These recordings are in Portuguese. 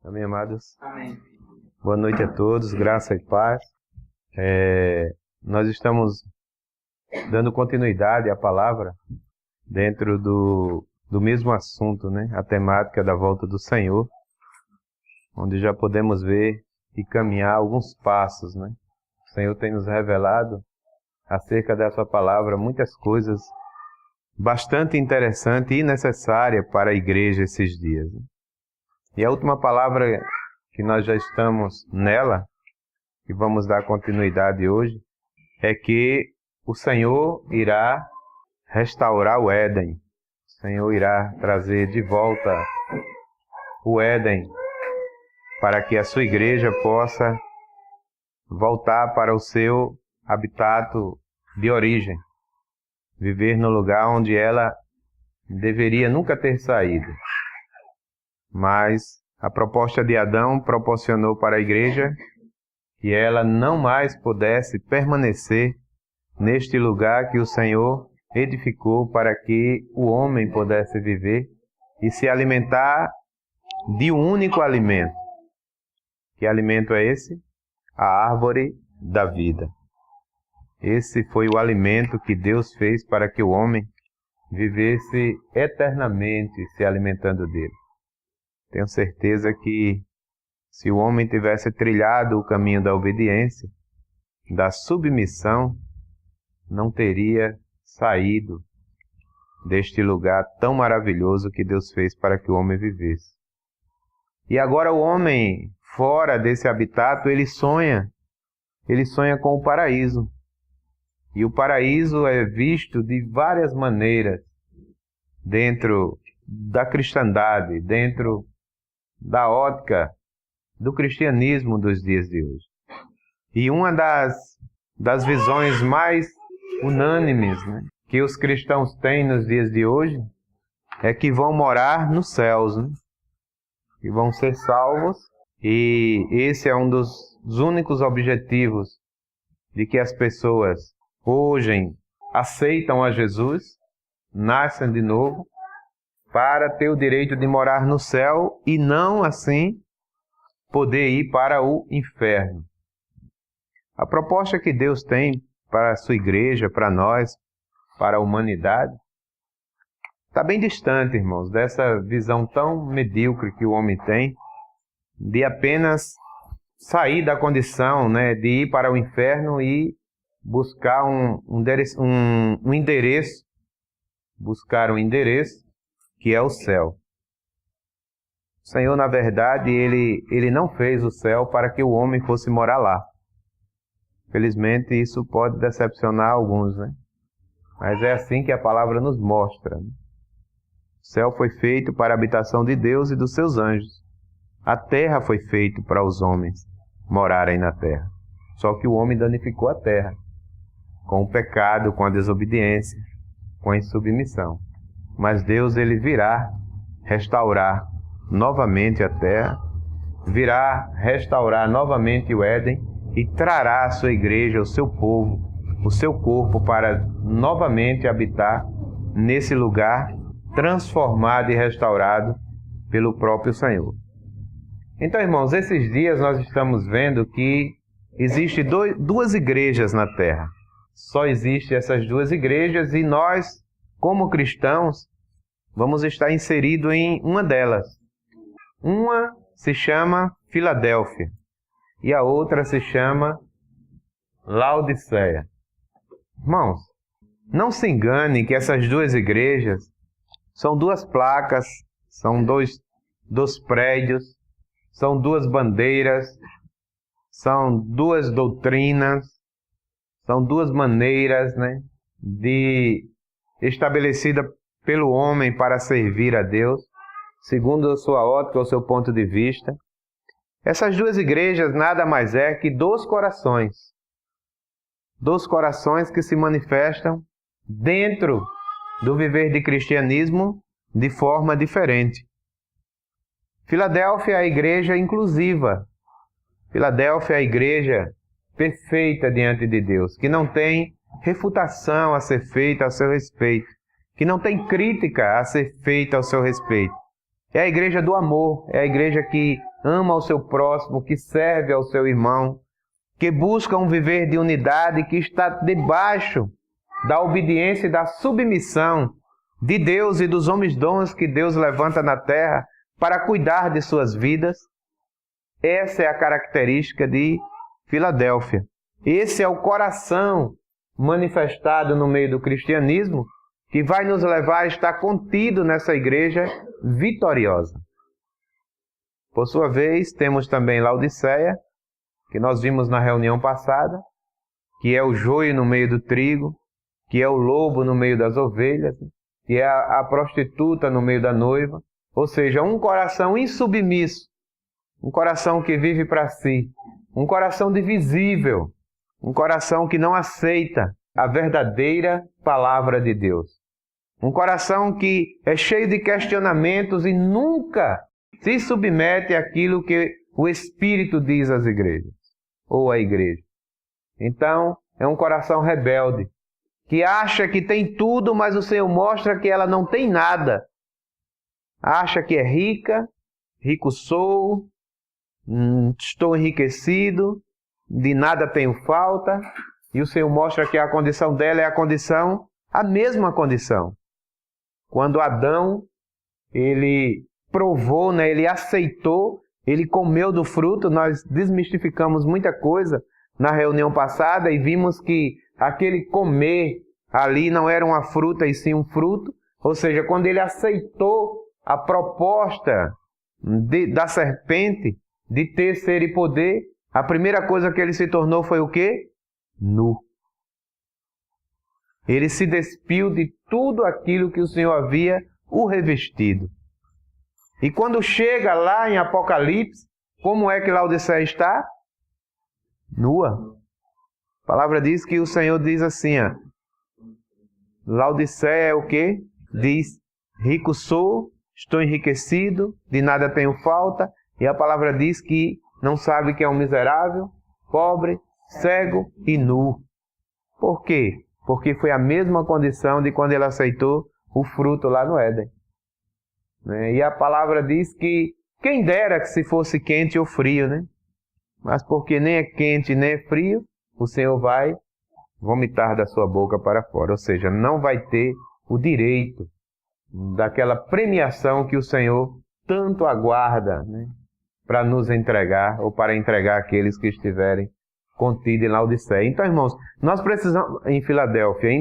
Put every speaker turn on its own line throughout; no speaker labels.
Amém, amados?
Amém.
Boa noite a todos, graça e paz. Nós estamos dando continuidade à palavra dentro do mesmo assunto, né? A temática da volta do Senhor, onde já podemos ver e caminhar alguns passos, né? O Senhor tem nos revelado acerca dessa palavra muitas coisas bastante interessantes e necessárias para a igreja esses dias, né? E a última palavra que nós já estamos nela, e vamos dar continuidade hoje, é que o Senhor irá restaurar o Éden. O Senhor irá trazer de volta o Éden para que a sua igreja possa voltar para o seu habitat de origem, viver no lugar onde ela deveria nunca ter saído. Mas a proposta de Adão proporcionou para a igreja que ela não mais pudesse permanecer neste lugar que o Senhor edificou para que o homem pudesse viver e se alimentar de um único alimento. Que alimento é esse? A árvore da vida. Esse foi o alimento que Deus fez para que o homem vivesse eternamente se alimentando dele. Tenho certeza que se o homem tivesse trilhado o caminho da obediência, da submissão, não teria saído deste lugar tão maravilhoso que Deus fez para que o homem vivesse. E agora o homem, fora desse habitat, ele sonha com o paraíso. E o paraíso é visto de várias maneiras dentro da cristandade, dentro da ótica do cristianismo dos dias de hoje. E uma das visões mais unânimes, né, que os cristãos têm nos dias de hoje é que vão morar nos céus, né, que vão ser salvos, e esse é um dos únicos objetivos de que as pessoas hoje aceitam a Jesus, nascem de novo, para ter o direito de morar no céu e não assim poder ir para o inferno. A proposta que Deus tem para a sua igreja, para nós, para a humanidade, está bem distante, irmãos, dessa visão tão medíocre que o homem tem de apenas sair da condição, né, de ir para o inferno e buscar um endereço, que é o céu. O Senhor, na verdade, ele não fez o céu para que o homem fosse morar lá. Felizmente, isso pode decepcionar alguns, né? Mas é assim que a palavra nos mostra, né? O céu foi feito para a habitação de Deus e dos seus anjos. A terra foi feita para os homens morarem na terra. Só que o homem danificou a terra com o pecado, com a desobediência, com a insubmissão. Mas Deus, ele virá restaurar novamente a terra, virá restaurar novamente o Éden e trará a sua igreja, o seu povo, o seu corpo para novamente habitar nesse lugar transformado e restaurado pelo próprio Senhor. Então, irmãos, esses dias nós estamos vendo que existem duas igrejas na terra. Só existem essas duas igrejas e nós, como cristãos, vamos estar inseridos em uma delas. Uma se chama Filadélfia e a outra se chama Laodiceia. Irmãos, não se engane que essas duas igrejas são duas placas, são dois prédios, são duas bandeiras, são duas doutrinas, são duas maneiras, né, estabelecida pelo homem para servir a Deus, segundo a sua ótica, o seu ponto de vista. Essas duas igrejas nada mais é que dois corações que se manifestam dentro do viver de cristianismo de forma diferente. Filadélfia é a igreja inclusiva. Filadélfia é a igreja perfeita diante de Deus, que não tem refutação a ser feita a seu respeito, que não tem crítica a ser feita ao seu respeito. É a igreja do amor, é a igreja que ama ao seu próximo, que serve ao seu irmão, que busca um viver de unidade, que está debaixo da obediência e da submissão de Deus e dos homens dons que Deus levanta na terra para cuidar de suas vidas. Essa é a característica de Filadélfia. Esse é o coração manifestado no meio do cristianismo que vai nos levar a estar contido nessa igreja vitoriosa. Por sua vez, temos também Laodiceia, que nós vimos na reunião passada, que é o joio no meio do trigo, que é o lobo no meio das ovelhas, que é a prostituta no meio da noiva, ou seja, um coração insubmisso, um coração que vive para si, um coração divisível, um coração que não aceita a verdadeira palavra de Deus. Um coração que é cheio de questionamentos e nunca se submete àquilo que o Espírito diz às igrejas, ou à igreja. Então, é um coração rebelde, que acha que tem tudo, mas o Senhor mostra que ela não tem nada. Acha que é rica, rico sou, estou enriquecido, de nada tenho falta, e o Senhor mostra que a condição dela é a mesma condição. Quando Adão, ele provou, ele aceitou, ele comeu do fruto, nós desmistificamos muita coisa na reunião passada e vimos que aquele comer ali não era uma fruta e sim um fruto, ou seja, quando ele aceitou a proposta da serpente de ter ser e poder, a primeira coisa que ele se tornou foi o quê? Nu. Ele se despiu de tudo aquilo que o Senhor havia o revestido. E quando chega lá em Apocalipse, como é que Laodiceia está? Nua. A palavra diz que o Senhor diz assim, Laodiceia é o quê? Diz, rico sou, estou enriquecido, de nada tenho falta, e a palavra diz que não sabe que é um miserável, pobre, cego e nu. Por quê? Porque foi a mesma condição de quando ele aceitou o fruto lá no Éden. E a palavra diz que quem dera que se fosse quente ou frio, Mas porque nem é quente nem é frio, o Senhor vai vomitar da sua boca para fora. Ou seja, não vai ter o direito daquela premiação que o Senhor tanto aguarda, para nos entregar ou para entregar aqueles que estiverem contidos em Laodiceia. Então, irmãos, nós precisamos, em Filadélfia,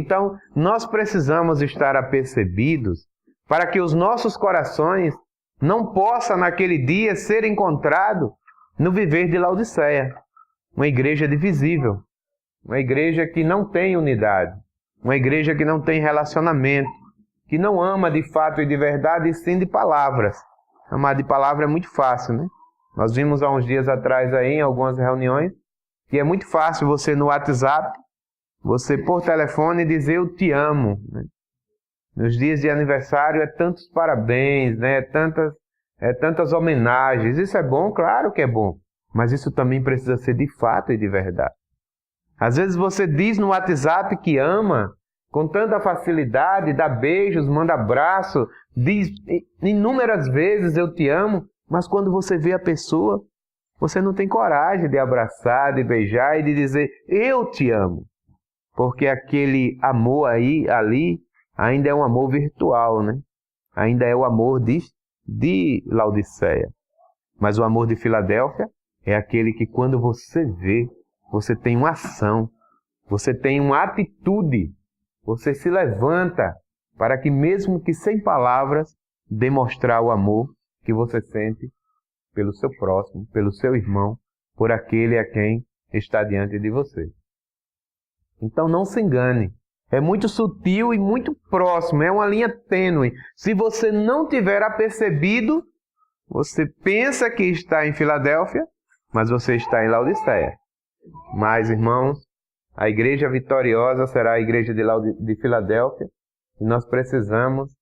nós precisamos estar apercebidos para que os nossos corações não possam naquele dia ser encontrados no viver de Laodiceia. Uma igreja divisível, uma igreja que não tem unidade, uma igreja que não tem relacionamento, que não ama de fato e de verdade, e sim de palavras. Amar de palavra é muito fácil, Nós vimos há uns dias atrás aí, em algumas reuniões, que é muito fácil você no WhatsApp, você por telefone dizer eu te amo. Nos dias de aniversário é tantos parabéns, é tantas homenagens. Isso é bom? Claro que é bom. Mas isso também precisa ser de fato e de verdade. Às vezes você diz no WhatsApp que ama, com tanta facilidade, dá beijos, manda abraço, diz inúmeras vezes eu te amo, mas quando você vê a pessoa, você não tem coragem de abraçar, de beijar e de dizer eu te amo. Porque aquele amor ali, ainda é um amor virtual, Ainda é o amor de Laodiceia. Mas o amor de Filadélfia é aquele que quando você vê, você tem uma ação, você tem uma atitude, você se levanta para que mesmo que sem palavras, demonstrar o amor que você sente pelo seu próximo, pelo seu irmão, por aquele a quem está diante de você. Então não se engane. É muito sutil e muito próximo, é uma linha tênue. Se você não tiver apercebido, você pensa que está em Filadélfia, mas você está em Laodiceia. Mas, irmãos, a igreja vitoriosa será a igreja de Filadélfia e nós precisamos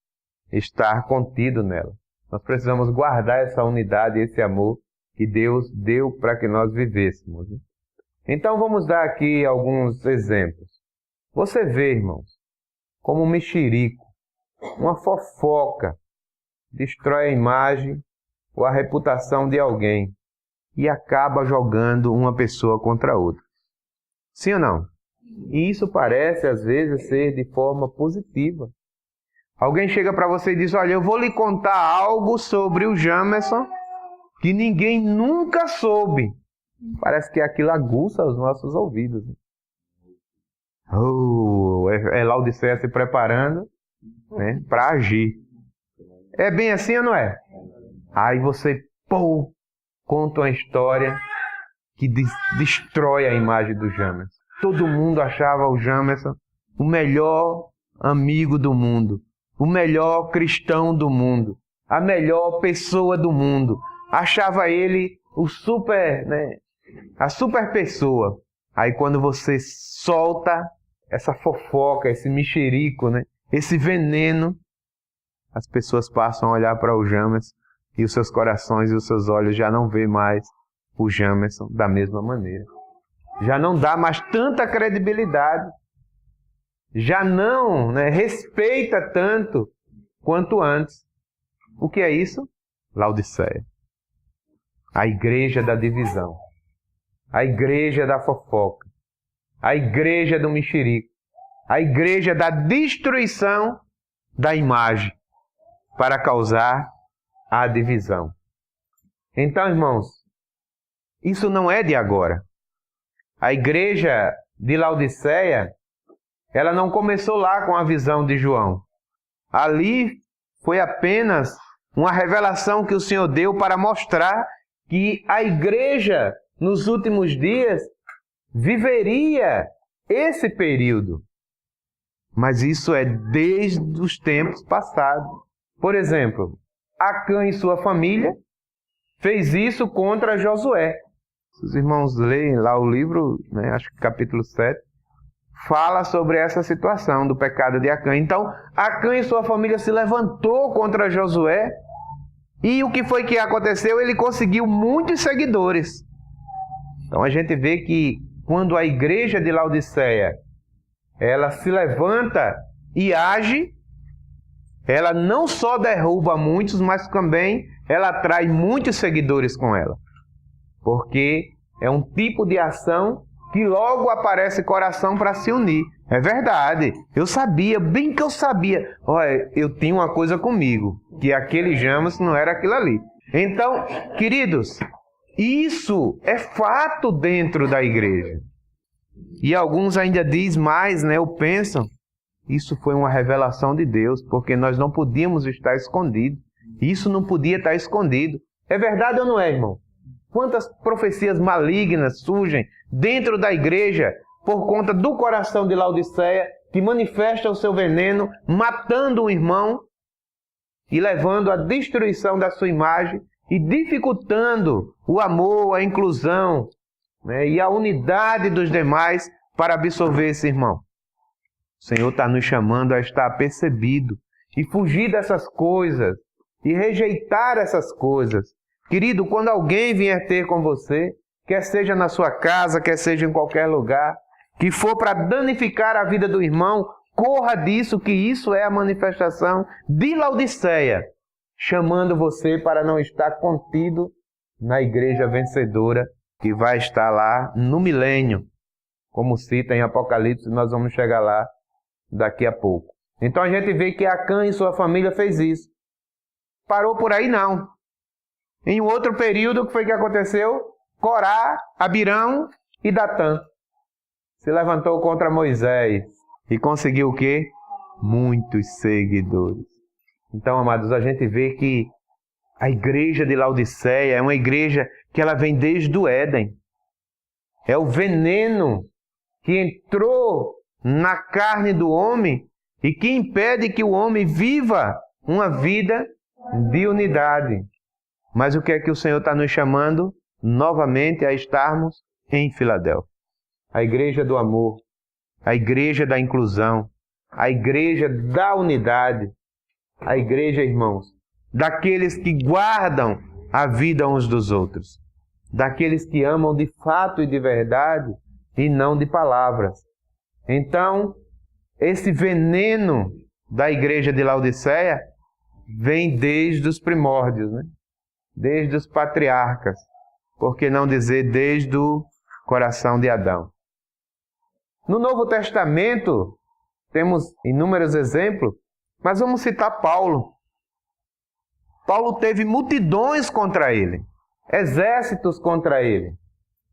estar contido nela. Nós precisamos guardar essa unidade, esse amor que Deus deu para que nós vivêssemos. Então vamos dar aqui alguns exemplos. Você vê, irmãos, como um mexerico, uma fofoca, destrói a imagem ou a reputação de alguém e acaba jogando uma pessoa contra outra. Sim ou não? E isso parece, às vezes, ser de forma positiva. Alguém chega para você e diz, olha, eu vou lhe contar algo sobre o Jamerson que ninguém nunca soube. Parece que aquilo aguça os nossos ouvidos. É Laodiceia se preparando, né, para agir. É bem assim ou não é? Aí você, conta uma história que destrói a imagem do Jamerson. Todo mundo achava o Jamerson o melhor amigo do mundo, o melhor cristão do mundo, a melhor pessoa do mundo. Achava ele o super, né, a super pessoa. Aí quando você solta essa fofoca, esse mexerico, né, esse veneno, as pessoas passam a olhar para o Jamerson e os seus corações e os seus olhos já não vê mais o Jamerson da mesma maneira. Já não dá mais tanta credibilidade. Já não, né, respeita tanto quanto antes. O que é isso? Laodiceia. A igreja da divisão. A igreja da fofoca. A igreja do mexerico. A igreja da destruição da imagem para causar a divisão. Então, irmãos, isso não é de agora. A igreja de Laodiceia, ela não começou lá com a visão de João. Ali foi apenas uma revelação que o Senhor deu para mostrar que a igreja, nos últimos dias, viveria esse período. Mas isso é desde os tempos passados. Por exemplo, Acã e sua família fez isso contra Josué. Se os irmãos leem lá o livro, né, acho que capítulo 7, fala sobre essa situação do pecado de Acã. Então, Acã e sua família se levantou contra Josué. E o que foi que aconteceu? Ele conseguiu muitos seguidores. Então a gente vê que quando a igreja de Laodiceia, ela se levanta e age, ela não só derruba muitos, mas também ela atrai muitos seguidores com ela. Porque é um tipo de ação que logo aparece coração para se unir. É verdade, eu sabia, bem que eu sabia. Olha, eu tinha uma coisa comigo, que aquele Jamerson não era aquilo ali. Então, queridos, isso é fato dentro da igreja. E alguns ainda dizem mais, né, ou pensam, isso foi uma revelação de Deus, porque nós não podíamos estar escondidos. Isso não podia estar escondido. É verdade ou não é, irmão? Quantas profecias malignas surgem dentro da igreja por conta do coração de Laodiceia, que manifesta o seu veneno, matando o irmão e levando à destruição da sua imagem e dificultando o amor, a inclusão, né, e a unidade dos demais para absorver esse irmão. O Senhor está nos chamando a estar apercebido e fugir dessas coisas e rejeitar essas coisas. Querido, quando alguém vier ter com você, quer seja na sua casa, quer seja em qualquer lugar, que for para danificar a vida do irmão, corra disso, que isso é a manifestação de Laodiceia, chamando você para não estar contido na igreja vencedora, que vai estar lá no milênio, como cita em Apocalipse, nós vamos chegar lá daqui a pouco. Então a gente vê que Acã e sua família fez isso. Parou por aí não. Em um outro período, o que foi que aconteceu? Corá, Abirão e Datã se levantou contra Moisés e conseguiu o quê? Muitos seguidores. Então, amados, a gente vê que a igreja de Laodiceia é uma igreja que ela vem desde o Éden. É o veneno que entrou na carne do homem e que impede que o homem viva uma vida de unidade. Mas o que é que o Senhor está nos chamando? Novamente a estarmos em Filadélfia. A igreja do amor, a igreja da inclusão, a igreja da unidade, a igreja, irmãos, daqueles que guardam a vida uns dos outros, daqueles que amam de fato e de verdade e não de palavras. Então, esse veneno da igreja de Laodiceia vem desde os primórdios, né? desde os patriarcas, por que não dizer desde o coração de Adão. No Novo Testamento, temos inúmeros exemplos, mas vamos citar Paulo. Paulo teve multidões contra ele, exércitos contra ele,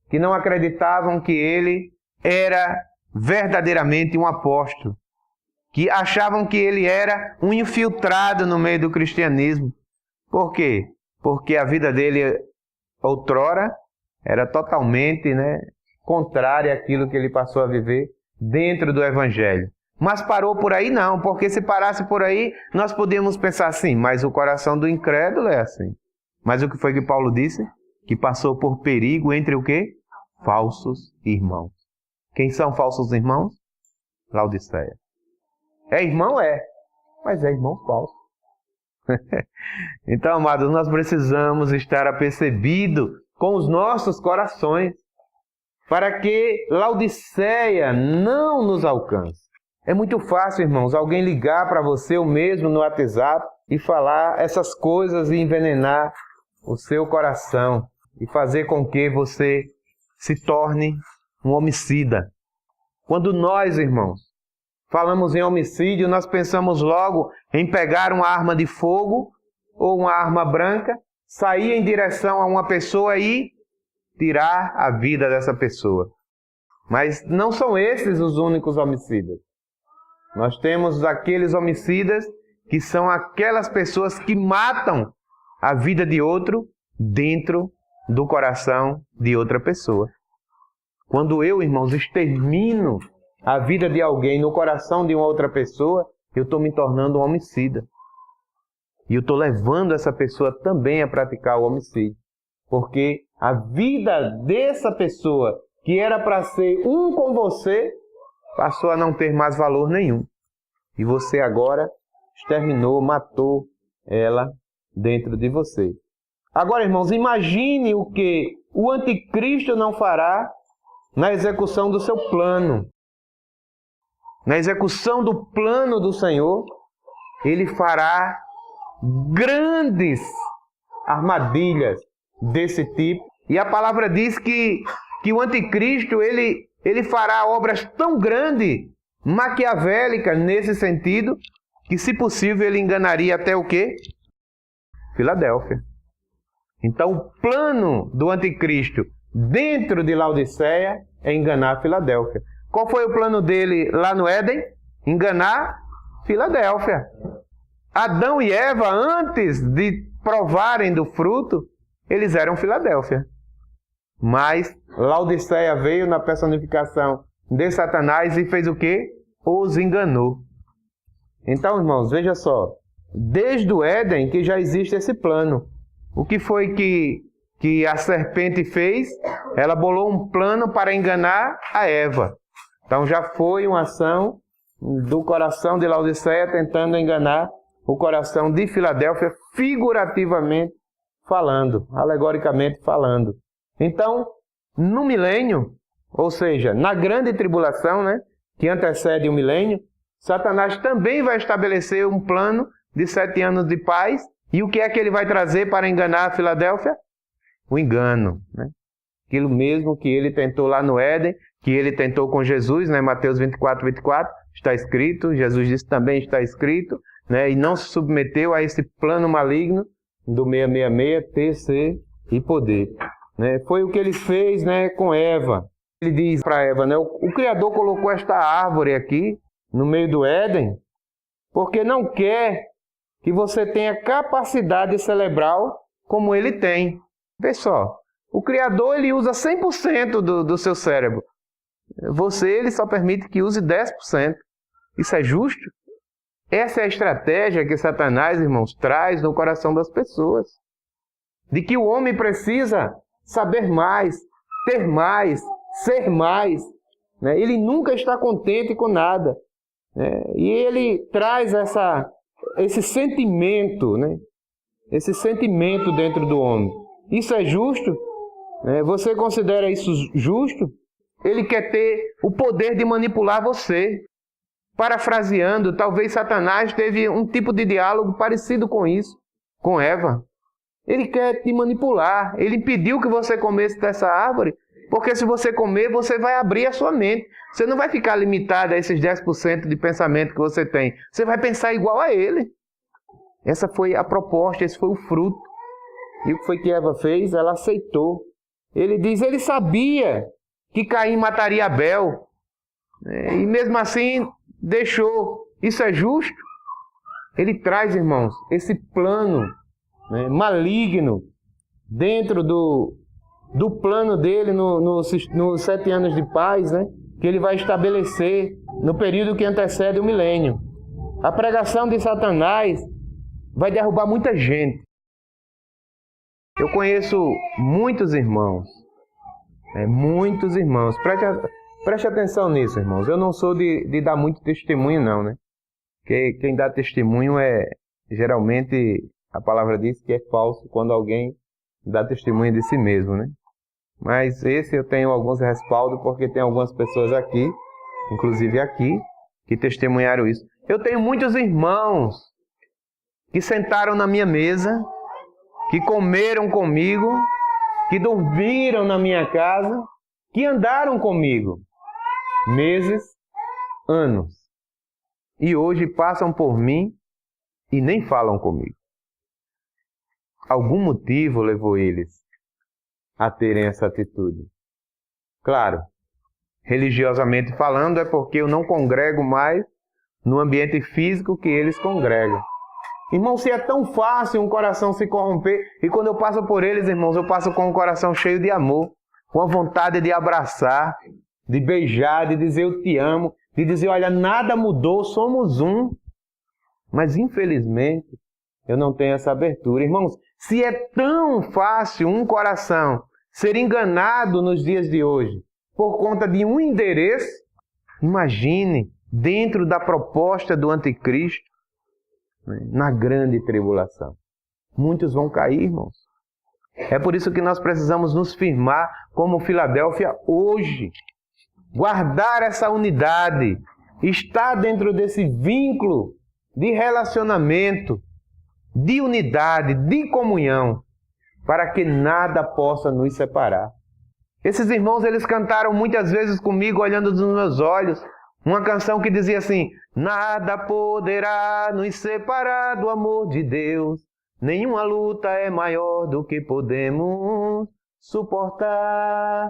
que não acreditavam que ele era verdadeiramente um apóstolo, que achavam que ele era um infiltrado no meio do cristianismo. Por quê? Porque a vida dele, outrora, era totalmente, contrária àquilo que ele passou a viver dentro do Evangelho. Mas parou por aí não, porque se parasse por aí, nós podíamos pensar assim, mas o coração do incrédulo é assim. Mas o que foi que Paulo disse? Que passou por perigo entre o quê? Falsos irmãos. Quem são falsos irmãos? Laodiceia. É irmão? É. Mas é irmão falso. Então, amados, nós precisamos estar apercebidos com os nossos corações para que Laodiceia não nos alcance. É muito fácil, irmãos, alguém ligar para você ou mesmo no WhatsApp e falar essas coisas e envenenar o seu coração e fazer com que você se torne um homicida. Quando nós, irmãos, falamos em homicídio, nós pensamos logo em pegar uma arma de fogo ou uma arma branca, sair em direção a uma pessoa e tirar a vida dessa pessoa. Mas não são esses os únicos homicidas. Nós temos aqueles homicidas que são aquelas pessoas que matam a vida de outro dentro do coração de outra pessoa. Quando eu, irmãos, extermino a vida de alguém no coração de uma outra pessoa, eu estou me tornando um homicida. E eu estou levando essa pessoa também a praticar o homicídio. Porque a vida dessa pessoa, que era para ser um com você, passou a não ter mais valor nenhum. E você agora exterminou, matou ela dentro de você. Agora, irmãos, imagine o que o anticristo não fará na execução do seu plano. Na execução do plano do Senhor, ele fará grandes armadilhas desse tipo. E a palavra diz que o anticristo, ele fará obras tão grandes, maquiavélicas nesse sentido, que se possível ele enganaria até o quê? Filadélfia. Então o plano do anticristo dentro de Laodiceia é enganar Filadélfia. Qual foi o plano dele lá no Éden? Enganar Filadélfia. Adão e Eva, antes de provarem do fruto, eles eram Filadélfia. Mas Laodiceia veio na personificação de Satanás e fez o quê? Os enganou. Então, irmãos, veja só. Desde o Éden que já existe esse plano. O que foi que a serpente fez? Ela bolou um plano para enganar a Eva. Então já foi uma ação do coração de Laodiceia tentando enganar o coração de Filadélfia, figurativamente falando, alegoricamente falando. Então, no milênio, ou seja, na grande tribulação, que antecede o milênio, Satanás também vai estabelecer um plano de 7 anos de paz. E o que é que ele vai trazer para enganar a Filadélfia? O engano. Aquilo mesmo que ele tentou lá no Éden, que ele tentou com Jesus, Mateus 24, 24, está escrito, Jesus disse também está escrito, e não se submeteu a esse plano maligno do 666, ter, ser e poder. Foi o que ele fez com Eva. Ele diz para Eva, o Criador colocou esta árvore aqui no meio do Éden, porque não quer que você tenha capacidade cerebral como ele tem. Vê só, o Criador ele usa 100% do seu cérebro. Ele só permite que use 10%. Isso é justo? Essa é a estratégia que Satanás, irmãos, traz no coração das pessoas. De que o homem precisa saber mais, ter mais, ser mais. Ele nunca está contente com nada. E ele traz esse sentimento, esse sentimento dentro do homem. Isso é justo? Você considera isso justo? Ele quer ter o poder de manipular você. Parafraseando, talvez Satanás teve um tipo de diálogo parecido com isso, com Eva. Ele quer te manipular. Ele impediu que você comesse dessa árvore, porque se você comer, você vai abrir a sua mente. Você não vai ficar limitado a esses 10% de pensamento que você tem. Você vai pensar igual a ele. Essa foi a proposta, esse foi o fruto. E o que foi que Eva fez? Ela aceitou. Ele diz, ele sabia que Caim mataria Abel. E mesmo assim, deixou. Isso é justo? Ele traz, irmãos, esse plano maligno dentro do plano dele nos 7 anos de paz, que ele vai estabelecer no período que antecede o milênio. A pregação de Satanás vai derrubar muita gente. Eu conheço muitos irmãos, preste atenção nisso, irmãos. Eu não sou de dar muito testemunho, não, Porque quem dá testemunho geralmente, a palavra diz que é falso quando alguém dá testemunho de si mesmo, Mas esse eu tenho alguns respaldos, porque tem algumas pessoas aqui, inclusive aqui, que testemunharam isso. Eu tenho muitos irmãos que sentaram na minha mesa, que comeram comigo, que dormiram na minha casa, que andaram comigo meses, anos. E hoje passam por mim e nem falam comigo. Algum motivo levou eles a terem essa atitude. Claro, religiosamente falando, é porque eu não congrego mais no ambiente físico que eles congregam. Irmão, se é tão fácil um coração se corromper, e quando eu passo por eles, irmãos, eu passo com um coração cheio de amor, com a vontade de abraçar, de beijar, de dizer eu te amo, de dizer, olha, nada mudou, somos um. Mas, infelizmente, eu não tenho essa abertura. Irmãos, se é tão fácil um coração ser enganado nos dias de hoje por conta de um endereço, imagine dentro da proposta do anticristo, na grande tribulação. Muitos vão cair, irmãos. É por isso que nós precisamos nos firmar como Filadélfia hoje. Guardar essa unidade, estar dentro desse vínculo de relacionamento, de unidade, de comunhão, para que nada possa nos separar. Esses irmãos, eles cantaram muitas vezes comigo, olhando nos meus olhos, uma canção que dizia assim, nada poderá nos separar do amor de Deus, nenhuma luta é maior do que podemos suportar,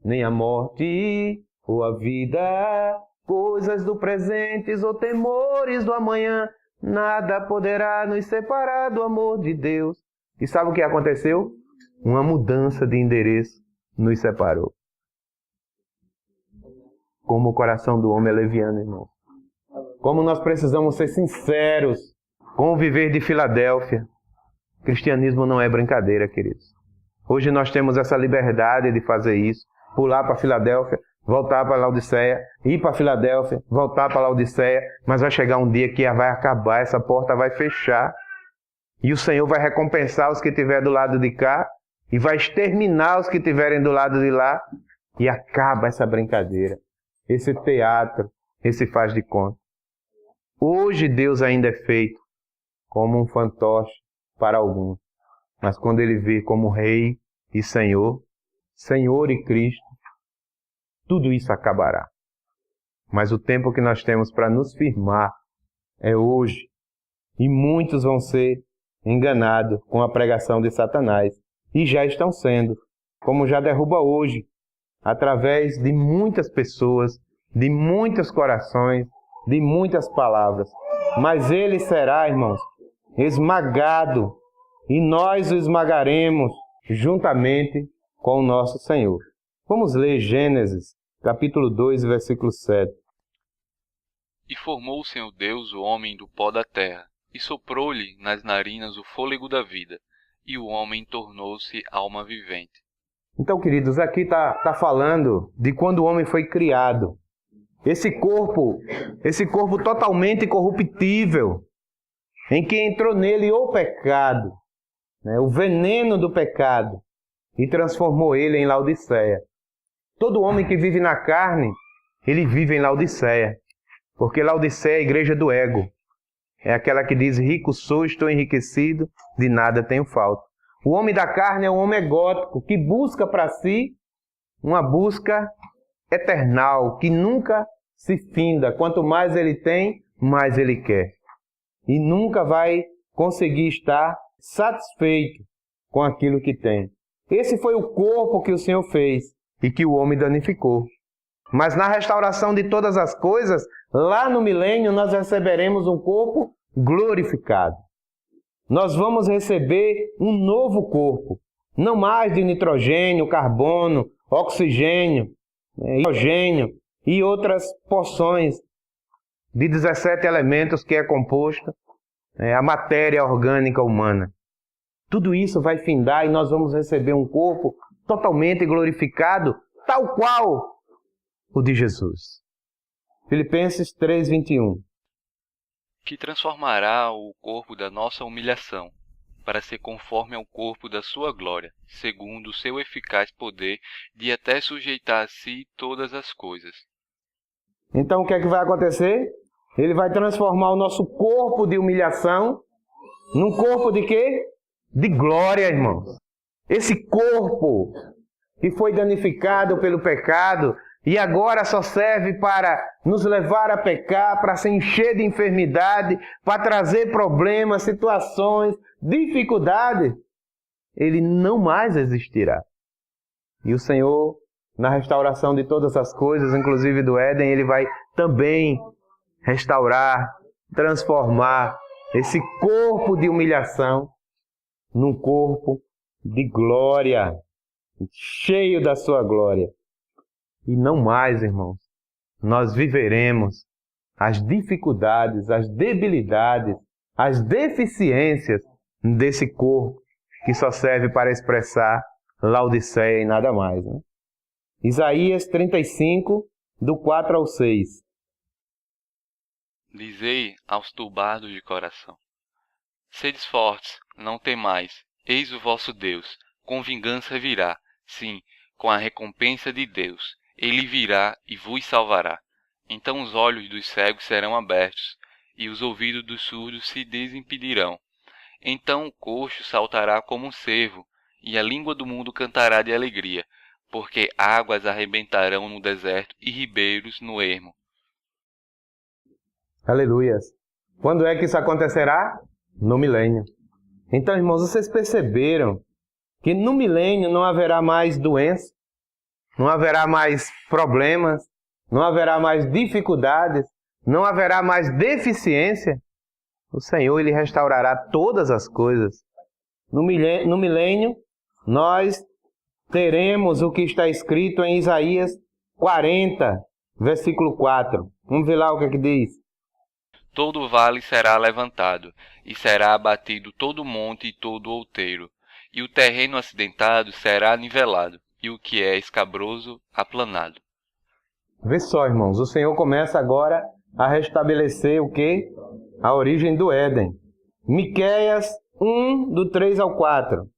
nem a morte ou a vida, coisas do presente ou temores do amanhã, nada poderá nos separar do amor de Deus. E sabe o que aconteceu? Uma mudança de endereço nos separou. Como o coração do homem é leviano, irmão. Como nós precisamos ser sinceros com o viver de Filadélfia. Cristianismo não é brincadeira, queridos. Hoje nós temos essa liberdade de fazer isso. Pular para Filadélfia, voltar para Laodiceia, ir para Filadélfia, voltar para Laodiceia. Mas vai chegar um dia que vai acabar, essa porta vai fechar. E o Senhor vai recompensar os que estiverem do lado de cá e vai exterminar os que estiverem do lado de lá. E acaba essa brincadeira. Esse teatro, esse faz de conta. Hoje Deus ainda é feito como um fantoche para alguns. Mas quando Ele vir como Rei e Senhor, Senhor e Cristo, tudo isso acabará. Mas o tempo que nós temos para nos firmar é hoje. E muitos vão ser enganados com a pregação de Satanás. E já estão sendo, como já derruba hoje, através de muitas pessoas, de muitos corações, de muitas palavras. Mas ele será, irmãos, esmagado, e nós o esmagaremos juntamente com o nosso Senhor. Vamos ler Gênesis, capítulo 2, versículo 7.
E formou o Senhor Deus o homem do pó da terra, e soprou-lhe nas narinas o fôlego da vida, e o homem tornou-se alma vivente.
Então, queridos, aqui está falando de quando o homem foi criado. Esse corpo totalmente corruptível, em que entrou nele o pecado, o veneno do pecado, e transformou ele em Laodiceia. Todo homem que vive na carne, ele vive em Laodiceia, porque Laodiceia é a igreja do ego. É aquela que diz, rico sou, estou enriquecido, de nada tenho falta. O homem da carne é um homem egótico, que busca para si uma busca eternal, que nunca se finda. Quanto mais ele tem, mais ele quer. E nunca vai conseguir estar satisfeito com aquilo que tem. Esse foi o corpo que o Senhor fez e que o homem danificou. Mas na restauração de todas as coisas, lá no milênio, nós receberemos um corpo glorificado. Nós vamos receber um novo corpo, não mais de nitrogênio, carbono, oxigênio, hidrogênio e outras porções de 17 elementos que é composta a matéria orgânica humana. Tudo isso vai findar e nós vamos receber um corpo totalmente glorificado, tal qual o de Jesus. Filipenses 3:21.
Que transformará o corpo da nossa humilhação, para ser conforme ao corpo da sua glória, segundo o seu eficaz poder de até sujeitar a si todas as coisas.
Então o que é que vai acontecer? Ele vai transformar o nosso corpo de humilhação num corpo de quê? De glória, irmãos. Esse corpo que foi danificado pelo pecado e agora só serve para nos levar a pecar, para se encher de enfermidade, para trazer problemas, situações, dificuldades, ele não mais existirá. E o Senhor, na restauração de todas as coisas, inclusive do Éden, ele vai também restaurar, transformar esse corpo de humilhação num corpo de glória, cheio da sua glória. E não mais, irmãos, nós viveremos as dificuldades, as debilidades, as deficiências desse corpo que só serve para expressar Laodiceia e nada mais, né? Isaías 35, do 4 ao 6.
Dizei aos turbados de coração: sedes fortes, não temais, eis o vosso Deus, com vingança virá, sim, com a recompensa de Deus, ele virá e vos salvará. Então os olhos dos cegos serão abertos, e os ouvidos dos surdos se desimpedirão. Então o coxo saltará como um cervo, e a língua do mundo cantará de alegria, porque águas arrebentarão no deserto e ribeiros no ermo.
Aleluias. Quando é que isso acontecerá? No milênio. Então, irmãos, vocês perceberam que no milênio não haverá mais doença, não haverá mais problemas, não haverá mais dificuldades, não haverá mais deficiência. O Senhor, ele restaurará todas as coisas. No milênio, nós teremos o que está escrito em Isaías 40, versículo 4. Vamos ver lá o que é que diz.
Todo vale será levantado, e será abatido todo monte e todo outeiro, e o terreno acidentado será nivelado, e o que é escabroso, aplanado.
Vê só, irmãos, o Senhor começa agora a restabelecer o quê? A origem do Éden. Miqueias 1, do 3 ao 4.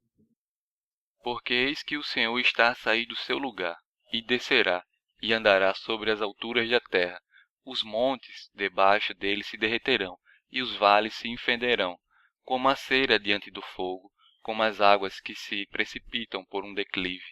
Porque eis que o Senhor está a sair do seu lugar, e descerá, e andará sobre as alturas da terra. Os montes debaixo dele se derreterão, e os vales se fenderão, como a cera diante do fogo, como as águas que se precipitam por um declive.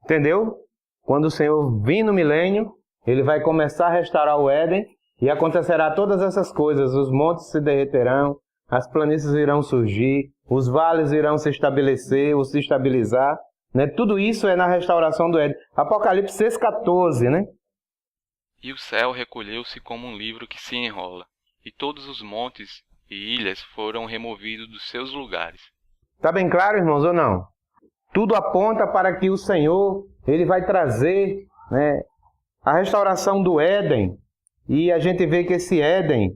Entendeu? Quando o Senhor vir no milênio, ele vai começar a restaurar o Éden e acontecerá todas essas coisas. Os montes se derreterão, as planícies irão surgir, os vales irão se estabelecer ou se estabilizar, né? Tudo isso é na restauração do Éden. Apocalipse 6,14, né?
E o céu recolheu-se como um livro que se enrola, e todos os montes e ilhas foram removidos dos seus lugares.
Está bem claro, irmãos, ou não? Tudo aponta para que o Senhor, ele vai trazer, né, a restauração do Éden. E a gente vê que esse Éden,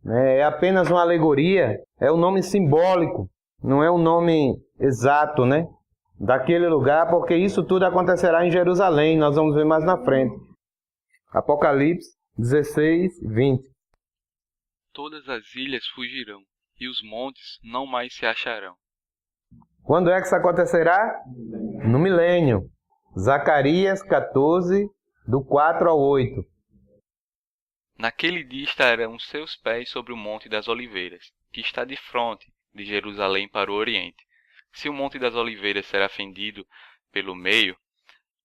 né, é apenas uma alegoria, é um nome simbólico, não é um nome exato, né, daquele lugar, porque isso tudo acontecerá em Jerusalém, nós vamos ver mais na frente. Apocalipse 16, 20.
Todas as ilhas fugirão, e os montes não mais se acharão.
Quando é que isso acontecerá? No milênio. Zacarias 14, do 4 ao 8.
Naquele dia estarão seus pés sobre o Monte das Oliveiras, que está de fronte de Jerusalém para o Oriente, Se o Monte das Oliveiras será fendido pelo meio,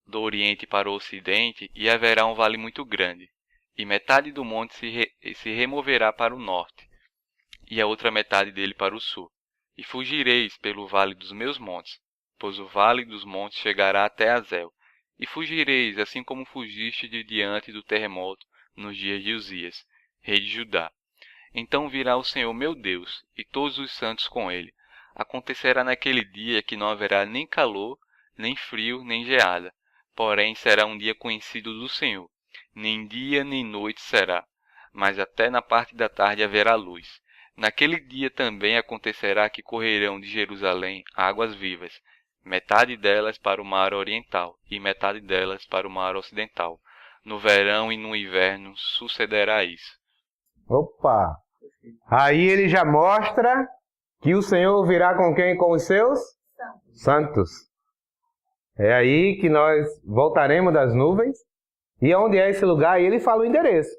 do oriente para o ocidente, e haverá um vale muito grande, e metade do monte se removerá para o norte, e a outra metade dele para o sul. E fugireis pelo vale dos meus montes, pois o vale dos montes chegará até Azel. E fugireis, assim como fugiste de diante do terremoto nos dias de Uzias, rei de Judá. Então virá o Senhor meu Deus, e todos os santos com ele. Acontecerá naquele dia que não haverá nem calor, nem frio, nem geada. Porém será um dia conhecido do Senhor. Nem dia nem noite será, mas até na parte da tarde haverá luz. Naquele dia também acontecerá que correrão de Jerusalém águas vivas, metade delas para o mar oriental e metade delas para o mar ocidental. No verão e no inverno sucederá isso.
Opa! Aí ele já mostra que o Senhor virá com quem? Com os seus santos. É aí que nós voltaremos das nuvens. E onde é esse lugar? E ele fala o endereço.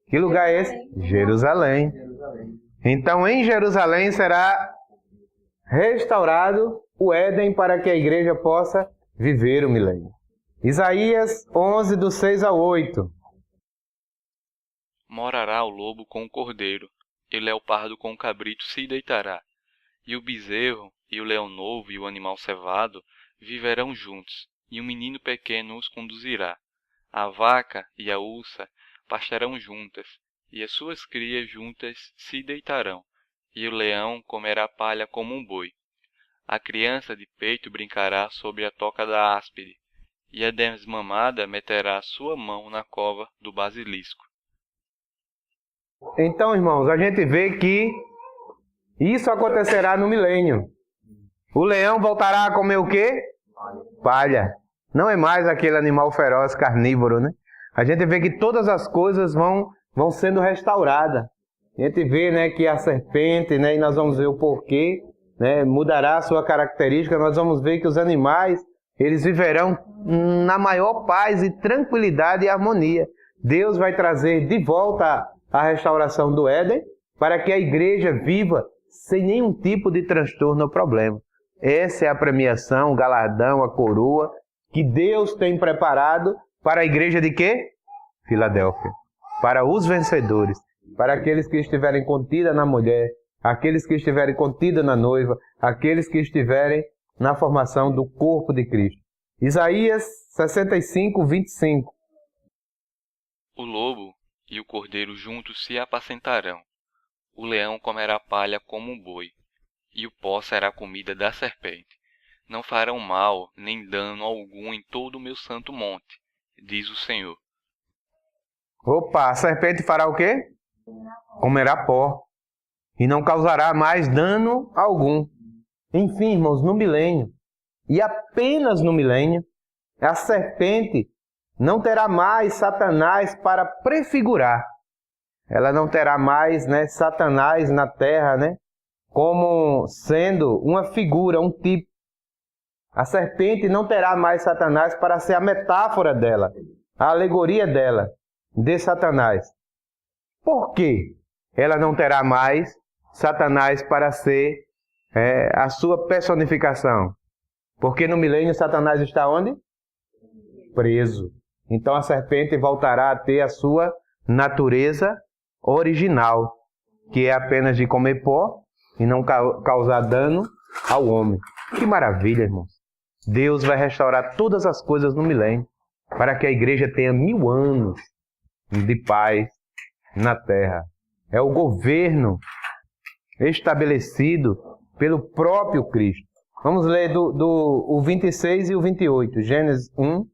Que lugar é esse? Jerusalém. Então em Jerusalém será restaurado o Éden para que a igreja possa viver o milênio. Isaías 11, do 6 ao 8.
Morará o lobo com o cordeiro, e o leopardo com o cabrito se deitará, e o bezerro, e o leão novo, e o animal cevado viverão juntos, e um menino pequeno os conduzirá. A vaca e a ursa pastarão juntas, e as suas crias juntas se deitarão, e o leão comerá palha como um boi. A criança de peito brincará sobre a toca da áspide, e a desmamada meterá sua mão na cova do basilisco.
Então, irmãos, a gente vê que isso acontecerá no milênio. O leão voltará a comer o quê? Palha. Não é mais aquele animal feroz, carnívoro, né? A gente vê que todas as coisas vão sendo restauradas. A gente vê, né, que a serpente, né, e nós vamos ver o porquê, né, mudará a sua característica. Nós vamos ver que os animais, eles viverão na maior paz e tranquilidade e harmonia. Deus vai trazer de volta a restauração do Éden para que a igreja viva sem nenhum tipo de transtorno ou problema. Essa é a premiação, o galardão, a coroa que Deus tem preparado para a igreja de quê? Filadélfia. Para os vencedores, para aqueles que estiverem contidos na mulher, aqueles que estiverem contidos na noiva, aqueles que estiverem na formação do corpo de Cristo. Isaías 65, 25.
O lobo e o cordeiro juntos se apacentarão. O leão comerá palha como um boi, e o pó será comida da serpente. Não farão mal nem dano algum em todo o meu santo monte, diz o Senhor.
Opa, a serpente fará o quê? Comerá pó, e não causará mais dano algum. Enfim, irmãos, no milênio, e apenas no milênio, a serpente não terá mais Satanás para prefigurar. Ela não terá mais, né, Satanás na terra, né, como sendo uma figura, um tipo. A serpente não terá mais Satanás para ser a metáfora dela, a alegoria dela, de Satanás. Por quê? Ela não terá mais Satanás para ser a sua personificação. Porque no milênio Satanás está onde? Preso. Então a serpente voltará a ter a sua natureza original, que é apenas de comer pó e não causar dano ao homem. Que maravilha, irmãos. Deus vai restaurar todas as coisas no milênio, para que a igreja tenha 1000 anos de paz na terra. É o governo estabelecido pelo próprio Cristo. Vamos ler o 26 e o 28. Gênesis 1.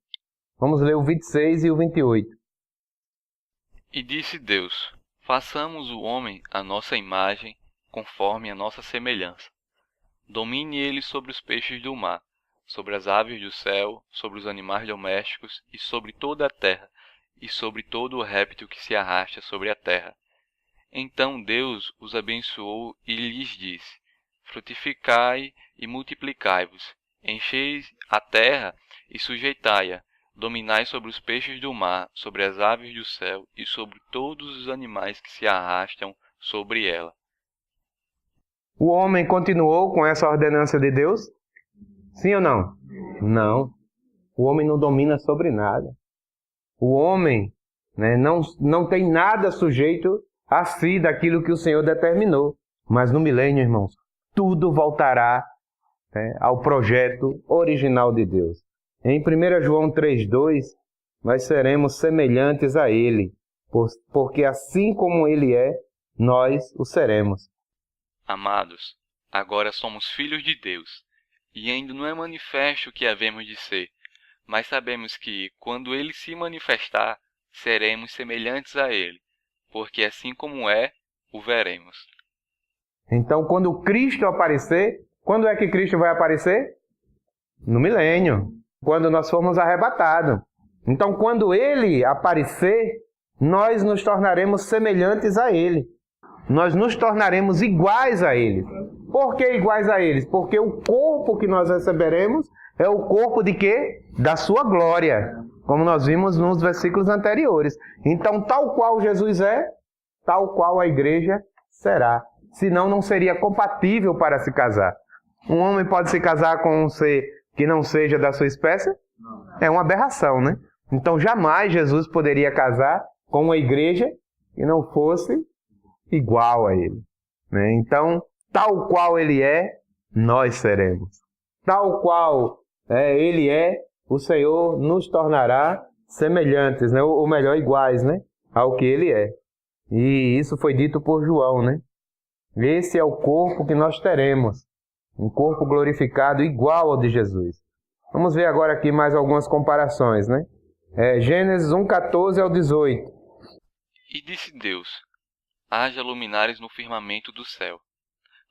Vamos ler o 26 e o 28.
E disse Deus: façamos o homem à nossa imagem, conforme a nossa semelhança. Domine ele sobre os peixes do mar, sobre as aves do céu, sobre os animais domésticos e sobre toda a terra, e sobre todo o réptil que se arrasta sobre a terra. Então Deus os abençoou e lhes disse: frutificai e multiplicai-vos, enchei a terra e sujeitai-a, dominai sobre os peixes do mar, sobre as aves do céu e sobre todos os animais que se arrastam sobre ela.
O homem continuou com essa ordenança de Deus? Sim ou não? Não. O homem não domina sobre nada. O homem, né, não tem nada sujeito a si daquilo que o Senhor determinou. Mas no milênio, irmãos, tudo voltará, né, ao projeto original de Deus. Em 1 João 3,2, nós seremos semelhantes a Ele, porque assim como Ele é, nós o seremos.
Amados, agora somos filhos de Deus, e ainda não é manifesto o que havemos de ser, mas sabemos que, quando Ele se manifestar, seremos semelhantes a Ele, porque assim como é, o veremos.
Então, quando Cristo aparecer, quando é que Cristo vai aparecer? No milênio, quando nós formos arrebatados. Então, quando Ele aparecer, nós nos tornaremos semelhantes a Ele. Nós nos tornaremos iguais a Ele. Por que iguais a eles? Porque o corpo que nós receberemos é o corpo de quê? Da sua glória, como nós vimos nos versículos anteriores. Então, tal qual Jesus é, tal qual a igreja será. Senão, não seria compatível para se casar. Um homem pode se casar com um ser que não seja da sua espécie? É uma aberração, né? Então, jamais Jesus poderia casar com uma igreja que não fosse igual a ele, né? Então, tal qual ele é, nós seremos. Tal qual ele é, o Senhor nos tornará semelhantes, né? Ou melhor, iguais, né? Ao que ele é. E isso foi dito por João, né? Esse é o corpo que nós teremos. Um corpo glorificado igual ao de Jesus. Vamos ver agora aqui mais algumas comparações, né? Gênesis 1:14 ao 18.
E disse Deus: haja luminares no firmamento do céu,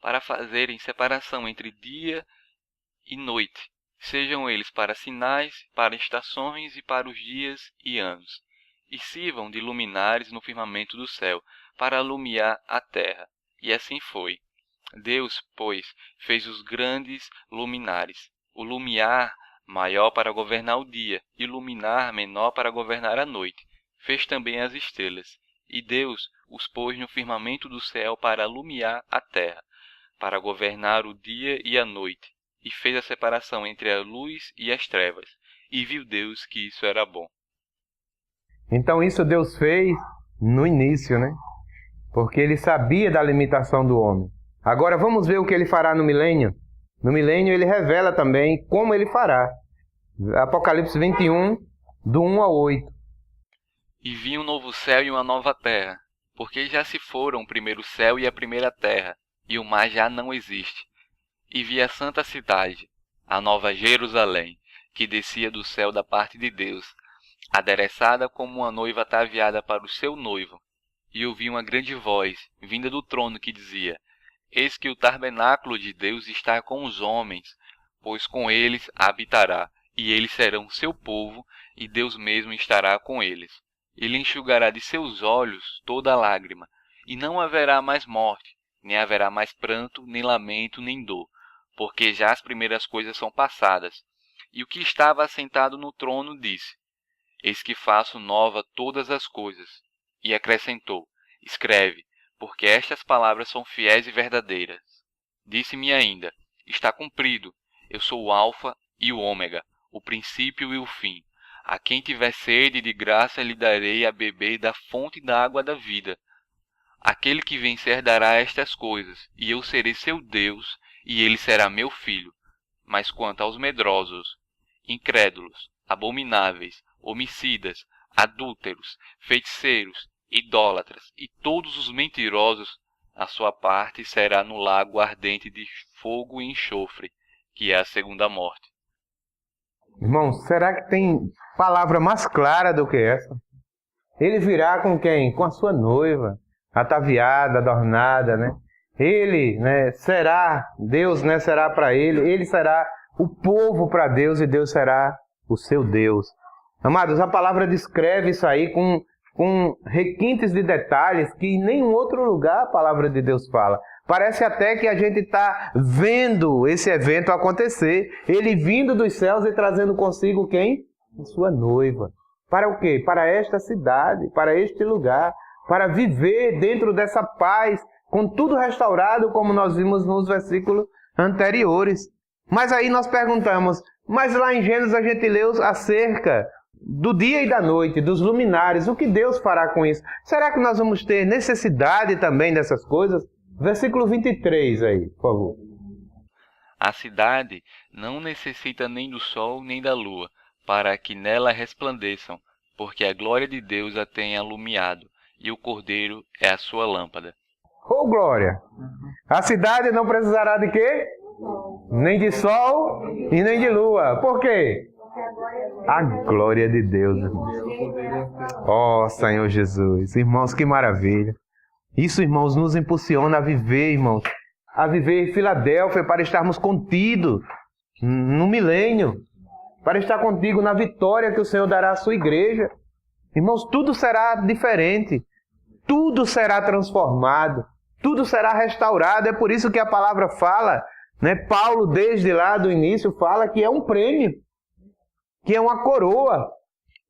para fazerem separação entre dia e noite, sejam eles para sinais, para estações e para os dias e anos, e sirvam de luminares no firmamento do céu, para alumiar a terra. E assim foi. Deus, pois, fez os grandes luminares, o lumiar maior para governar o dia, e o luminar menor para governar a noite. Fez também as estrelas, e Deus os pôs no firmamento do céu para alumiar a terra, para governar o dia e a noite, e fez a separação entre a luz e as trevas, e viu Deus que isso era bom.
Então isso Deus fez no início, né? Porque Ele sabia da limitação do homem. Agora vamos ver o que Ele fará no milênio. No milênio Ele revela também como Ele fará. Apocalipse 21, do 1 ao 8.
E vi um novo céu e uma nova terra, porque já se foram o primeiro céu e a primeira terra, e o mar já não existe. E vi a santa cidade, a nova Jerusalém, que descia do céu da parte de Deus, adereçada como uma noiva ataviada para o seu noivo. E ouvi uma grande voz, vinda do trono, que dizia: eis que o tabernáculo de Deus está com os homens, pois com eles habitará, e eles serão seu povo, e Deus mesmo estará com eles. Ele enxugará de seus olhos toda lágrima, e não haverá mais morte, nem haverá mais pranto, nem lamento, nem dor, porque já as primeiras coisas são passadas. E o que estava assentado no trono disse: eis que faço nova todas as coisas. E acrescentou: escreve, porque estas palavras são fiéis e verdadeiras. Disse-me ainda: está cumprido, eu sou o Alfa e o Ômega, o princípio e o fim. A quem tiver sede, de graça lhe darei a beber da fonte da água da vida. Aquele que vencer dará estas coisas, e eu serei seu Deus, e ele será meu filho. Mas quanto aos medrosos, incrédulos, abomináveis, homicidas, adúlteros, feiticeiros, idólatras e todos os mentirosos, a sua parte será no lago ardente de fogo e enxofre, que é a segunda morte.
Irmãos, será que tem palavra mais clara do que essa? Ele virá com quem? Com a sua noiva, ataviada, adornada, né? Ele, né, será, Deus, né, será para ele será o povo para Deus e Deus será o seu Deus. Amados, a palavra descreve isso aí com requintes de detalhes que em nenhum outro lugar a palavra de Deus fala. Parece até que a gente está vendo esse evento acontecer. Ele vindo dos céus e trazendo consigo quem? A sua noiva. Para o quê? Para esta cidade, para este lugar, para viver dentro dessa paz com tudo restaurado, como nós vimos nos versículos anteriores. Mas aí nós perguntamos, mas lá em Gênesis a gente leu acerca do dia e da noite, dos luminares, o que Deus fará com isso? Será que nós vamos ter necessidade também dessas coisas? Versículo 23 aí, por favor.
A cidade não necessita nem do sol nem da lua, para que nela resplandeçam, porque a glória de Deus a tem alumiado, e o Cordeiro é a sua lâmpada.
Ô, glória! A cidade não precisará de quê? Nem de sol e nem de lua. Por quê? A glória de Deus, irmãos. Ó, Senhor Jesus. Irmãos, que maravilha. Isso, irmãos, nos impulsiona a viver, irmãos. A viver em Filadélfia para estarmos contidos no milênio. Para estar contigo na vitória que o Senhor dará à sua igreja. Irmãos, tudo será diferente. Tudo será transformado. Tudo será restaurado. É por isso que a palavra fala, né? Paulo, desde lá do início, fala que é um prêmio. Que é uma coroa.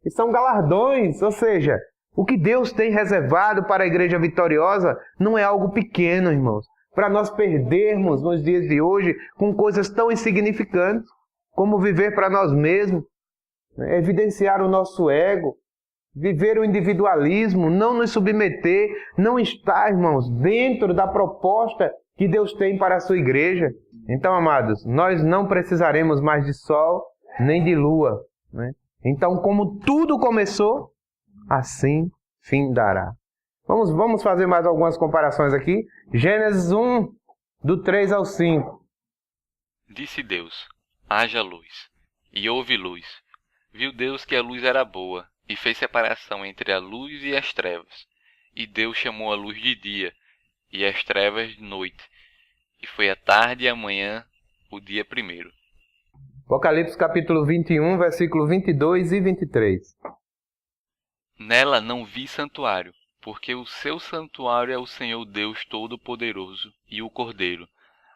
Que são galardões. Ou seja, o que Deus tem reservado para a igreja vitoriosa não é algo pequeno, irmãos. Para nós perdermos nos dias de hoje com coisas tão insignificantes como viver para nós mesmos, né? Evidenciar o nosso ego, viver o individualismo, não nos submeter, não estar, irmãos, dentro da proposta que Deus tem para a sua igreja. Então, amados, nós não precisaremos mais de sol nem de lua, né? Então, como tudo começou, assim findará. Vamos fazer mais algumas comparações aqui. Gênesis 1, do 3 ao 5.
Disse Deus, haja luz, e houve luz. Viu Deus que a luz era boa, e fez separação entre a luz e as trevas. E Deus chamou a luz de dia, e as trevas de noite. E foi a tarde e a manhã, o dia primeiro.
Apocalipse capítulo 21, versículo 22 e 23.
Nela não vi santuário, porque o seu santuário é o Senhor Deus Todo-Poderoso e o Cordeiro.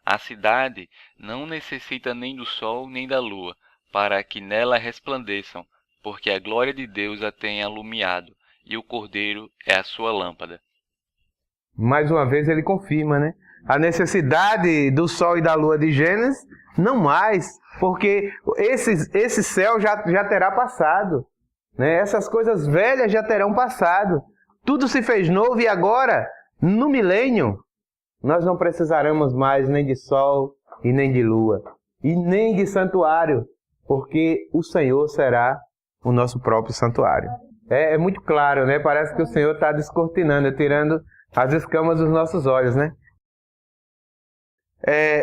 A cidade não necessita nem do sol nem da lua, para que nela resplandeçam, porque a glória de Deus a tem alumiado, e o Cordeiro é a sua lâmpada.
Mais uma vez ele confirma, né? A necessidade do sol e da lua de Gênesis, não mais, porque esse céu já terá passado, né? Essas coisas velhas já terão passado. Tudo se fez novo e agora, no milênio, nós não precisaremos mais nem de sol e nem de lua, e nem de santuário, porque o Senhor será o nosso próprio santuário. É muito claro, né? Parece que o Senhor está descortinando, tirando as escamas dos nossos olhos, né?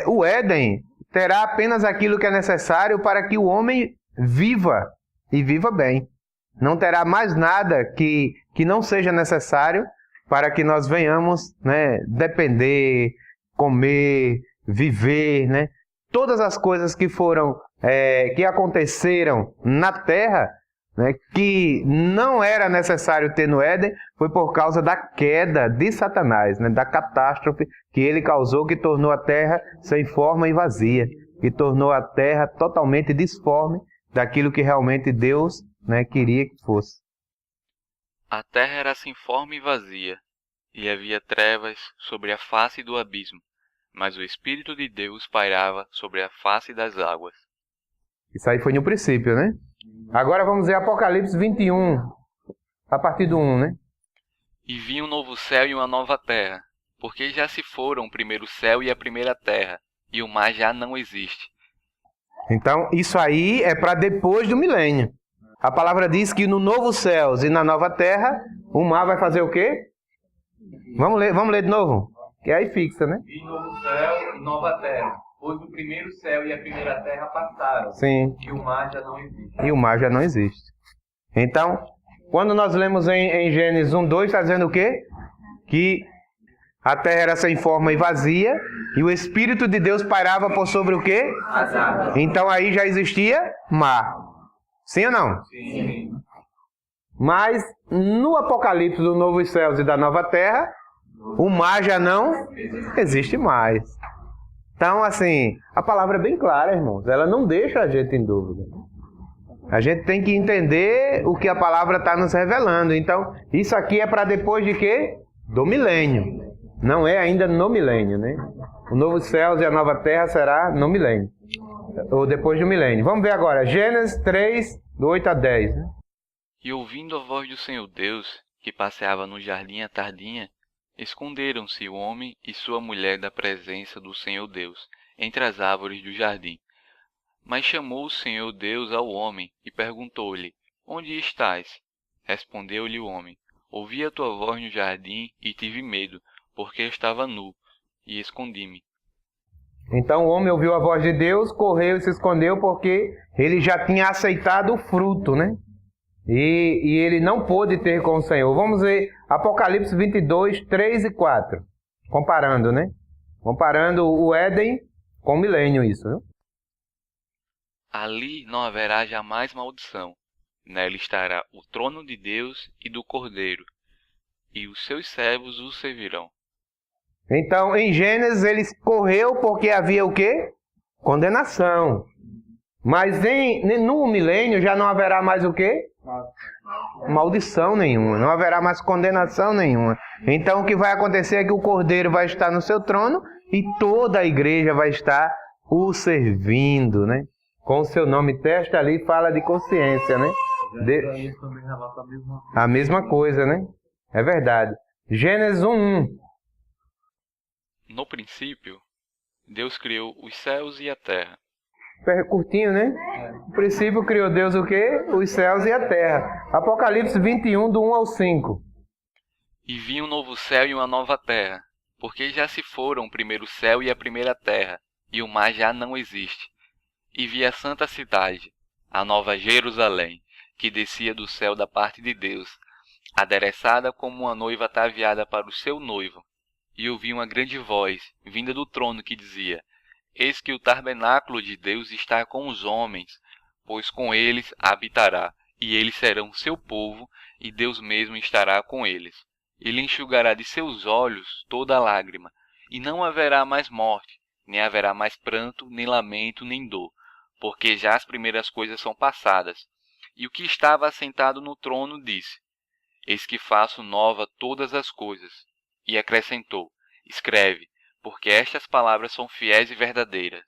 O Éden terá apenas aquilo que é necessário para que o homem viva, e viva bem. Não terá mais nada que não seja necessário para que nós venhamos, né, depender, comer, viver, né? Todas as coisas que que aconteceram na terra, né, que não era necessário ter no Éden, foi por causa da queda de Satanás, né, da catástrofe que ele causou, que tornou a terra sem forma e vazia, que tornou a terra totalmente disforme daquilo que realmente Deus, né, queria que fosse.
A terra era sem forma e vazia, e havia trevas sobre a face do abismo, mas o Espírito de Deus pairava sobre a face das águas.
Isso aí foi no princípio, né? Agora vamos ver Apocalipse 21, a partir do 1, né?
E vi um novo céu e uma nova terra, porque já se foram o primeiro céu e a primeira terra, e o mar já não existe.
Então, isso aí é para depois do milênio. A palavra diz que no novo céus e na nova terra, o mar vai fazer o quê? Vamos ler de novo? Que aí fixa, né?
Vi novo céu e nova terra, pois o primeiro céu e a primeira terra passaram.
Sim.
E o mar já não existe.
E o mar já não existe. Então, quando nós lemos em Gênesis 1:2, está dizendo o quê? Que a terra era sem forma e vazia, e o Espírito de Deus pairava por sobre o quê?
As águas.
Então aí já existia mar. Sim ou não?
Sim.
Mas no Apocalipse do novo céus e da nova terra, o mar já não existe mais. Então, assim, a palavra é bem clara, irmãos. Ela não deixa a gente em dúvida. A gente tem que entender o que a palavra está nos revelando. Então, isso aqui é para depois de quê? Do milênio. Não é ainda no milênio, né? O novo céu e a nova terra será no milênio, ou depois do milênio. Vamos ver agora, Gênesis 3, do 8 a 10. Né?
E ouvindo a voz do Senhor Deus, que passeava no jardim à tardinha, esconderam-se o homem e sua mulher da presença do Senhor Deus, entre as árvores do jardim. Mas chamou o Senhor Deus ao homem e perguntou-lhe: Onde estás? Respondeu-lhe o homem: Ouvi a tua voz no jardim e tive medo, porque estava nu, e escondi-me.
Então o homem ouviu a voz de Deus, correu e se escondeu, porque ele já tinha aceitado o fruto, né? E ele não pôde ter com o Senhor. Vamos ver Apocalipse 22, 3 e 4. Comparando, né? Comparando o Éden com o milênio, isso, viu?
Ali não haverá jamais maldição. Nela estará o trono de Deus e do Cordeiro, e os seus servos o servirão.
Então, em Gênesis, ele correu porque havia o quê? Condenação. Mas no milênio já não haverá mais o quê? Maldição nenhuma. Não haverá mais condenação nenhuma. Então, o que vai acontecer é que o Cordeiro vai estar no seu trono e toda a igreja vai estar o servindo, né? Com o seu nome, testa ali, fala de consciência, né? A mesma coisa, né? É verdade. Gênesis 1:1.
No princípio, Deus criou os céus e a terra.
Curtinho, né? No princípio criou Deus o quê? Os céus e a terra. Apocalipse 21, do 1 ao 5.
E vi um novo céu e uma nova terra, porque já se foram o primeiro céu e a primeira terra, e o mar já não existe. E vi a santa cidade, a nova Jerusalém, que descia do céu da parte de Deus, adereçada como uma noiva ataviada para o seu noivo. E ouvi uma grande voz, vinda do trono, que dizia: Eis que o tabernáculo de Deus está com os homens, pois com eles habitará, e eles serão seu povo, e Deus mesmo estará com eles. Ele enxugará de seus olhos toda lágrima, e não haverá mais morte, nem haverá mais pranto, nem lamento, nem dor, porque já as primeiras coisas são passadas. E o que estava assentado no trono disse: Eis que faço nova todas as coisas. E acrescentou: Escreve, porque estas palavras são fiéis e verdadeiras.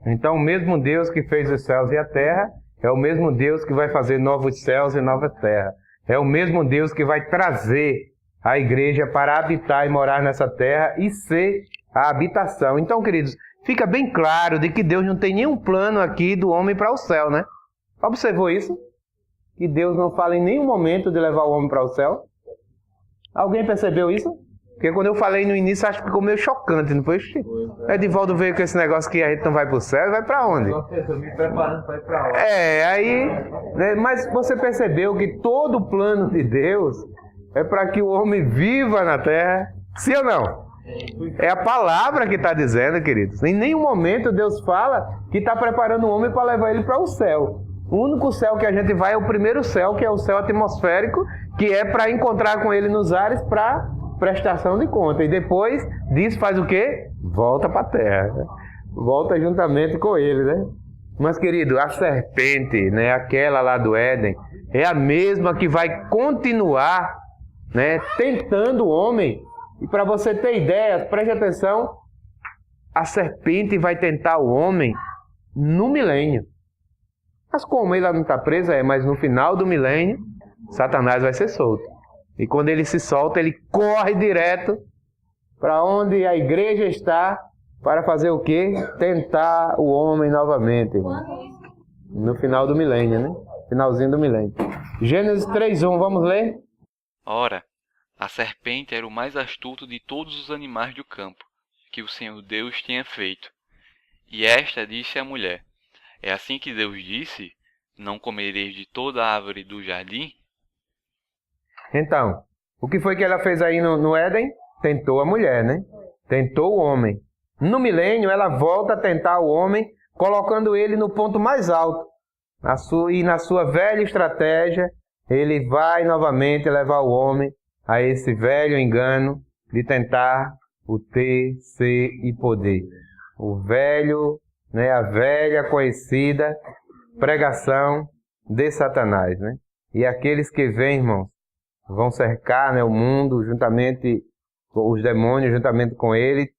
Então o mesmo Deus que fez os céus e a terra é o mesmo Deus que vai fazer novos céus e nova terra. É o mesmo Deus que vai trazer a igreja para habitar e morar nessa terra e ser a habitação. Então, queridos, fica bem claro de que Deus não tem nenhum plano aqui do homem para o céu, né? Observou isso? Que Deus não fala em nenhum momento de levar o homem para o céu? Alguém percebeu isso? Porque quando eu falei no início, acho que ficou meio chocante, não foi? Edivaldo veio com esse negócio que a gente não vai para o céu, vai para onde?
Eu me preparando para ir para lá.
Aí... Né, mas você percebeu que todo o plano de Deus é para que o homem viva na terra? Sim ou não? É a palavra que está dizendo, queridos. Em nenhum momento Deus fala que está preparando o homem para levar ele para o céu. O único céu que a gente vai é o primeiro céu, que é o céu atmosférico, que é para encontrar com ele nos ares para prestação de conta. E depois disso faz o quê? Volta para a terra. Né? Volta juntamente com ele, né? Mas, querido, a serpente, né, aquela lá do Éden, é a mesma que vai continuar, né, tentando o homem. E para você ter ideia, preste atenção, a serpente vai tentar o homem no milênio. Mas como ele não está preso, mas no final do milênio, Satanás vai ser solto. E quando ele se solta, ele corre direto para onde a igreja está, para fazer o quê? Tentar o homem novamente, irmão. No final do milênio, né? Finalzinho do milênio. Gênesis 3:1, vamos ler?
Ora, a serpente era o mais astuto de todos os animais do campo, que o Senhor Deus tinha feito. E esta disse à mulher: É assim que Deus disse: Não comereis de toda a árvore do jardim?
Então, o que foi que ela fez aí no Éden? Tentou a mulher, né? Tentou o homem. No milênio, ela volta a tentar o homem, colocando ele no ponto mais alto. E na sua velha estratégia, ele vai novamente levar o homem a esse velho engano de tentar o ter, ser e poder. O velho, né, a velha conhecida pregação de Satanás, né? E aqueles que vêm, irmãos, vão cercar, né, o mundo, juntamente os demônios juntamente com ele,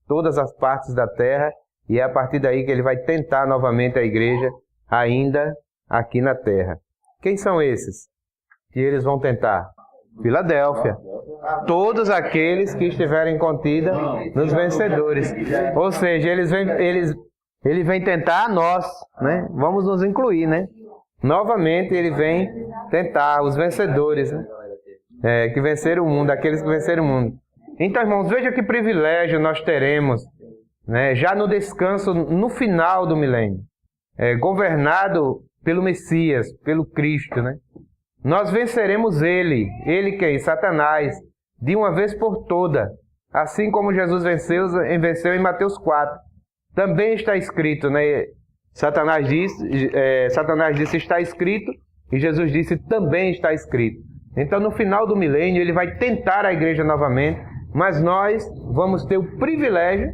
todas as partes da terra, e é a partir daí que ele vai tentar novamente a igreja, ainda aqui na terra. Quem são esses que eles vão tentar? Filadélfia. Todos aqueles que estiverem contidos nos vencedores. Ou seja, ele vem tentar a nós, né? Vamos nos incluir, né? Novamente ele vem tentar os vencedores, né? Que venceram o mundo, aqueles que venceram o mundo. Então, irmãos, veja que privilégio nós teremos, né? Já no descanso, no final do milênio, governado pelo Messias, pelo Cristo, né? Nós venceremos ele quem? Satanás, de uma vez por toda, assim como Jesus venceu em Mateus 4. Também está escrito, né? Satanás disse está escrito, e Jesus disse também está escrito. Então, no final do milênio, ele vai tentar a igreja novamente, mas nós vamos ter o privilégio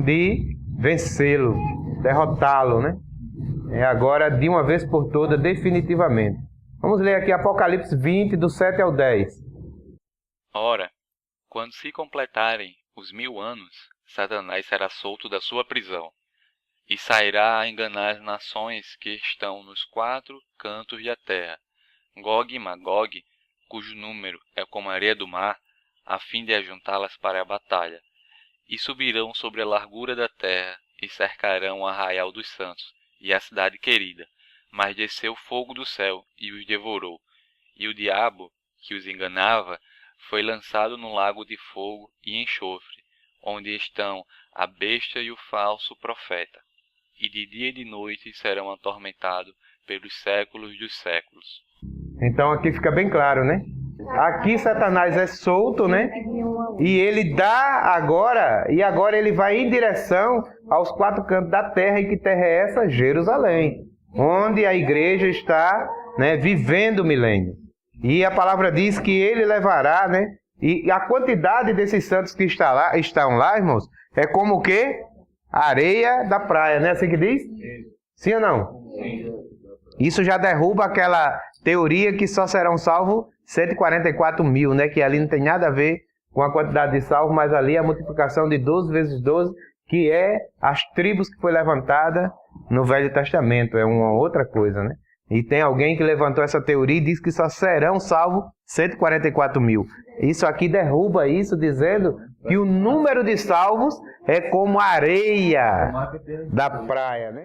de vencê-lo, derrotá-lo, né? Agora, de uma vez por toda, definitivamente. Vamos ler aqui Apocalipse 20, do 7 ao 10.
Ora, quando se completarem os 1000 anos, Satanás será solto da sua prisão, e sairá a enganar as nações que estão nos 4 cantos da terra, Gog e Magog, cujo número é como a areia do mar, a fim de ajuntá-las para a batalha. E subirão sobre a largura da terra, e cercarão o arraial dos santos, e a cidade querida. Mas desceu fogo do céu, e os devorou. E o diabo, que os enganava, foi lançado no lago de fogo e enxofre, onde estão a besta e o falso profeta. E de dia e de noite serão atormentados pelos séculos dos séculos.
Então aqui fica bem claro, né? Aqui Satanás é solto, né? E ele dá agora, e agora ele vai em direção aos 4 cantos da terra. E que terra é essa? Jerusalém, onde a igreja está, né, vivendo o milênio. E a palavra diz que ele levará, né? E a quantidade desses santos que estão lá, irmãos, é como o quê? Areia da praia, né? Assim que diz? Sim ou não? Isso já derruba aquela teoria que só serão salvos 144 mil, né? Que ali não tem nada a ver com a quantidade de salvos, mas ali a multiplicação de 12 vezes 12, que é as tribos que foi levantada no Velho Testamento. É uma outra coisa, né? E tem alguém que levantou essa teoria e diz que só serão salvos 144 mil. Isso aqui derruba isso, dizendo que o número de salvos é como a areia da praia, né?